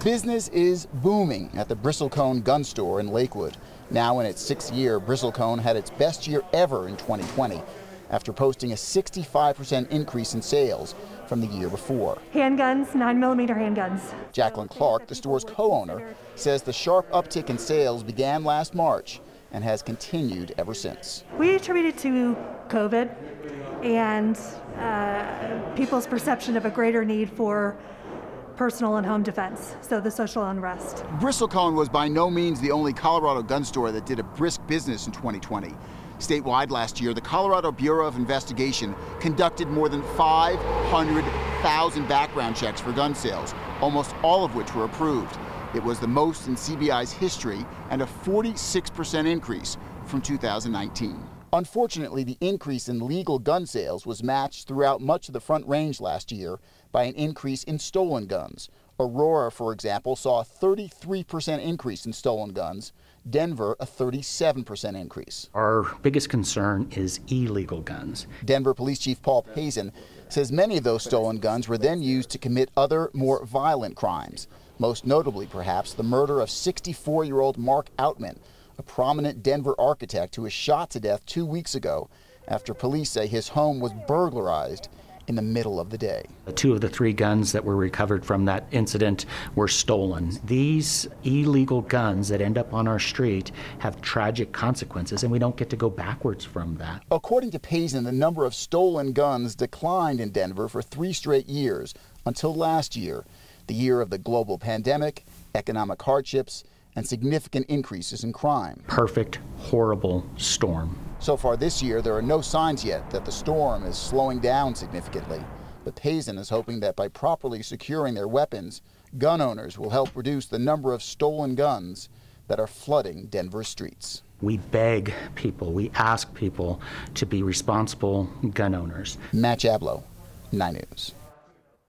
Business is booming at the Bristlecone gun store in Lakewood. Now in its sixth year, Bristlecone had its best year ever in 2020 after posting a 65% increase in sales from the year before. Handguns, 9mm handguns. Jacqueline Clark, the store's co-owner, says the sharp uptick in sales began last March and has continued ever since. We attribute it to COVID and people's perception of a greater need for personal and home defense, so the social unrest. Bristlecone was by no means the only Colorado gun store that did a brisk business in 2020. Statewide last year, the Colorado Bureau of Investigation conducted more than 500,000 background checks for gun sales, almost all of which were approved. It was the most in CBI's history and a 46% increase from 2019. Unfortunately, the increase in legal gun sales was matched throughout much of the Front Range last year by an increase in stolen guns. Aurora, for example, saw a 33% increase in stolen guns. Denver, a 37% increase. Our biggest concern is illegal guns. Denver Police Chief Paul Pazin says many of those stolen guns were then used to commit other, more violent crimes. Most notably, perhaps, the murder of 64-year-old Mark Outman, a prominent Denver architect who was shot to death 2 weeks ago after police say his home was burglarized in the middle of the day. 2 of the 3 guns that were recovered from that incident were stolen. These illegal guns that end up on our street have tragic consequences, and we don't get to go backwards from that. According to Pazin, the number of stolen guns declined in Denver for 3 straight years until last year, the year of the global pandemic, economic hardships, and significant increases in crime. Perfect, horrible storm. So far this year, there are no signs yet that the storm is slowing down significantly. But Pazin is hoping that by properly securing their weapons, gun owners will help reduce the number of stolen guns that are flooding Denver's streets. We beg people, we ask people to be responsible gun owners. Matt Jablow, 9 News.